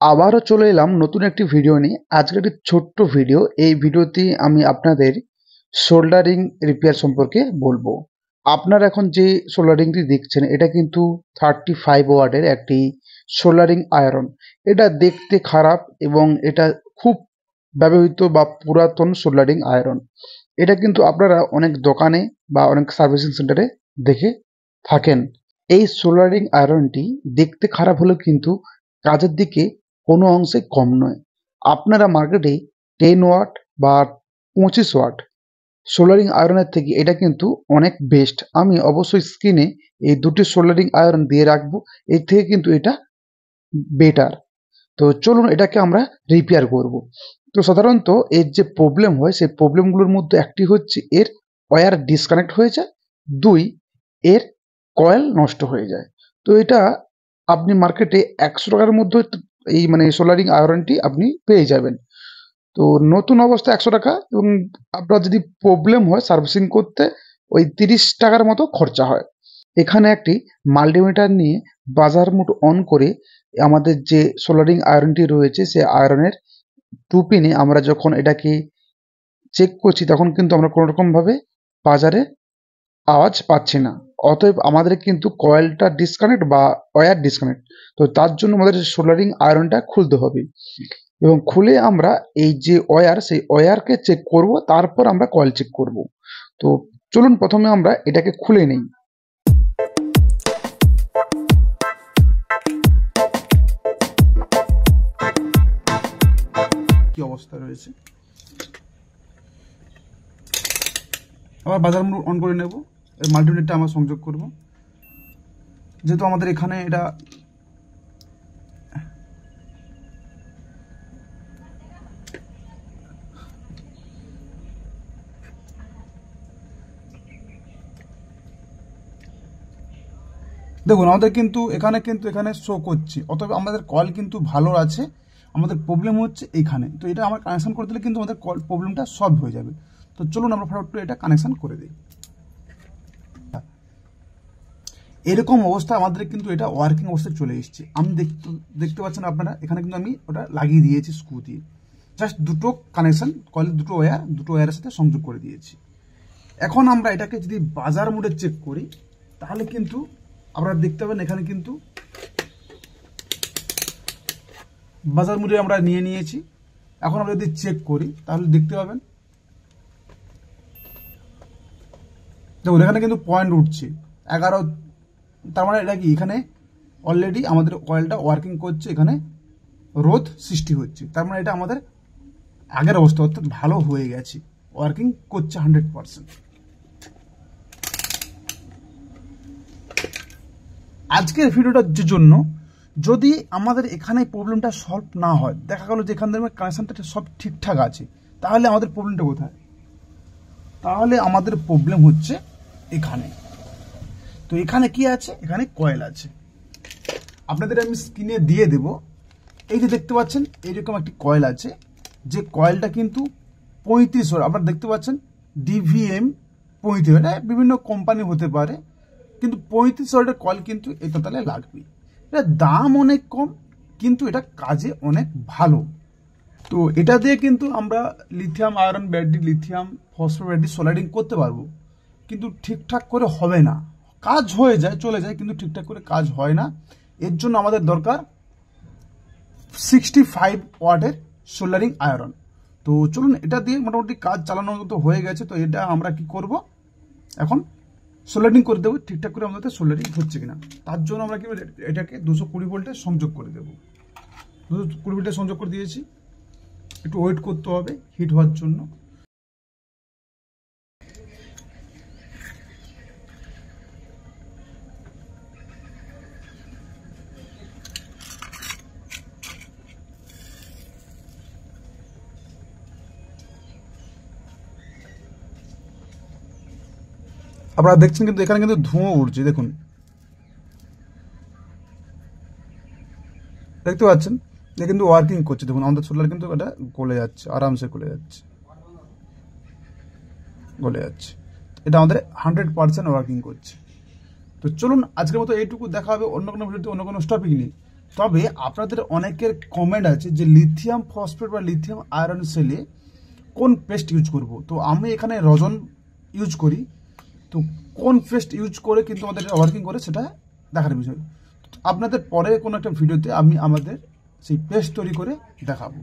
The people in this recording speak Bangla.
আবারও চলে এলাম নতুন একটি ভিডিও নিয়ে। আজকে একটি ছোট্ট ভিডিও। এই ভিডিওতে আমি আপনাদের সোল্ডারিং রিপেয়ার সম্পর্কে বলবো। আপনারা এখন যে সোল্ডারিংটি দেখছেন এটা কিন্তু 35 ওয়াটের একটি সোল্ডারিং আয়রন। এটা দেখতে খারাপ এবং এটা খুব ব্যবহৃত বা পুরাতন সোল্ডারিং আয়রন। এটা কিন্তু আপনারা অনেক দোকানে বা অনেক সার্ভিসিং সেন্টারে দেখে থাকেন। এই সোল্ডারিং আয়রনটি দেখতে খারাপ হলেও কিন্তু কাজের দিকে কোনো অংশে কম নয়। আপনারা মার্কেটে 10 ওয়াট বা 25 ওয়াট সোল্ডারিং আয়রনের থেকে এটা কিন্তু অনেক বেস্ট। আমি অবশ্যই স্ক্রিনে এই দুটি সোল্ডারিং আয়রন দিয়ে রাখবো। এর থেকে কিন্তু এটা বেটার। তো চলুন এটাকে আমরা রিপেয়ার করব। তো সাধারণত এর যে প্রবলেম হয় সেই প্রবলেমগুলোর মধ্যে একটি হচ্ছে এর ওয়্যার ডিসকানেক্ট হয়ে যায়, 2 এর কয়েল নষ্ট হয়ে যায়। তো এটা আপনি মার্কেটে 100 টাকার মধ্যে এই সোল্ডারিং আয়রনটি আপনি পেয়ে যাবেন। তো নতুন অবস্থায় 100 টাকা এবং আপনার যদি প্রবলেম হয় সার্ভিসিং করতে ওই 30 টাকার মতো খরচা হয়। এখানে একটি মাল্টিমিটার নিয়ে বাজার মোড অন করে আমাদের যে সোল্ডারিং আয়রনটি রয়েছে সেই আয়রনের 2 পিনে আমরা যখন এটাকে চেক করছি তখন কিন্তু আমরা কোনো রকমভাবে বাজারে আওয়াজ পাচ্ছি না। অতএব আমাদের কিন্তু কয়েলটা ডিসকানেক্ট বা ওয়্যার ডিসকানেক্ট। তো তার জন্য আমাদের সোল্ডারিং আয়রনটা খুলতে হবে এবং খুলে আমরা এই যে ওয়্যার সেই ওয়্যারকে চেক করব, তারপর আমরা কয়েল চেক করব। তো চলুন প্রথমে আমরা এটাকে খুলে নেই। কি অবস্থা রয়েছে আবার বাজার মোড অন করে নেব। এর মাল্টিমিটারটা আমরা সংযোগ করব, যেহেতু আমাদের এখানে এটা দেখুন আমাদের কিন্তু এখানে শো করছে, অতএব আমাদের কল কিন্তু ভালো আছে। আমাদের প্রবলেম হচ্ছে এখানে। তো এটা আমরা কানেকশন করে দিলে কিন্তু আমাদের কল প্রবলেমটা সলভ হয়ে যাবে। তো চলুন আমরা ফটাফট এটা কানেকশন করে দিই। এরকম অবস্থা আমাদের কিন্তু এটা ওয়ার্কিং অবস্থায় চলে এসেছে। আমি দেখতে পাচ্ছেন আপনারা, এখানে কিন্তু আমি ওটা লাগিয়ে দিয়েছি স্ক্রু দিয়ে। জাস্ট দুটো কানেকশন, কলের দুটো ওয়্যারের সাথে সংযোগ করে দিয়েছি। এখন আমরা এটাকে যদি বাজার মোডে চেক করি তাহলে কিন্তু আপনারা দেখতে পাবেন এখানে কিন্তু বাজার মোডে আমরা নিয়ে নিয়েছি। এখন আমরা যদি চেক করি তাহলে দেখতে পাবেন দেখুন এখানে কিন্তু পয়েন্ট উঠছে 11। তার মানে এটা কি, এখানে অলরেডি আমাদের কয়েলটা ওয়ার্কিং করছে, এখানে রোধ সৃষ্টি হচ্ছে। তার মানে এটা আমাদের আগের অবস্থা, অর্থাৎ ভালো হয়ে গেছে, ওয়ার্কিং করছে 100%। আজকের ভিডিওটার জন্য যদি আমাদের এখানে প্রবলেমটা সলভ না হয়, দেখা গেল যে এখান থেকে কানেকশনটা সব ঠিকঠাক আছে, তাহলে আমাদের প্রবলেমটা কোথায়? তাহলে আমাদের প্রবলেম হচ্ছে এখানে। তো এখানে কি আছে? এখানে কয়েল আছে। আপনাদের আমি স্ক্রিনে দিয়ে দেব। এই যে দেখতে পাচ্ছেন এইরকম একটি কয়েল আছে, যে কয়েলটা কিন্তু 35 ওয়াট। আপনারা দেখতে পাচ্ছেন DVM 35, এটা বিভিন্ন কোম্পানি হতে পারে, কিন্তু 35 ওয়াটের কয়েল কিন্তু এই টোটালে লাগবে। এটা দাম অনেক কম, কিন্তু এটা কাজে অনেক ভালো। তো এটা দিয়ে কিন্তু আমরা lithium iron battery, lithium phosphate battery soldering করতে পারবো, কিন্তু ঠিকঠাক করে হবে না। কাজ হয়ে যায়, চলে যায়, কিন্তু ঠিকঠাক করে কাজ হয় না। এর জন্য আমাদের দরকার 65 ওয়াটের সোল্ডারিং আয়রন। তো চলুন এটা দিয়ে মোটামুটি কাজ চালানোর মতো হয়ে গেছে। তো এটা আমরা কি করব, এখন সোল্ডারিং করে দেবো, ঠিকঠাক করে আমাদের সোল্ডারিং হচ্ছে কিনা। তার জন্য আমরা কি এটাকে 220 ভোল্টে সংযোগ করে দেবো। 220 ভোল্টে সংযোগ করে দিয়েছি। একটু ওয়েট করতে হবে হিট হওয়ার জন্য। আপনারা দেখছেন কিন্তু এখানে কিন্তু ধোঁয়া উঠছে, দেখুন দেখতে পাচ্ছেন, এটা কিন্তু ওয়ার্কিং করছে। দেখুন আমাদের সোলার কিন্তু এটা গলে যাচ্ছে, আরামসে গলে যাচ্ছে। এটা আমাদের 100% ওয়ার্কিং করছে। তো চলুন আজকের মতো এইটুকু, দেখা হবে অন্য কোনো ভিডিওতে অন্য কোনো টপিক নিয়ে। তবে আপনাদের অনেকের কমেন্ট আছে যে লিথিয়াম ফসফেট বা লিথিয়াম আয়রন সেলে কোন পেস্ট ইউজ করব। তো আমি এখানে রজন ইউজ করি। তো কোন পেস্ট ইউজ করে কিন্তু আমাদের ওয়ার্কিং করে সেটা দেখার বিষয়। আপনাদের পরে কোনো একটা ভিডিওতে আমি আমাদের সেই পেস্ট তৈরি করে দেখাবো।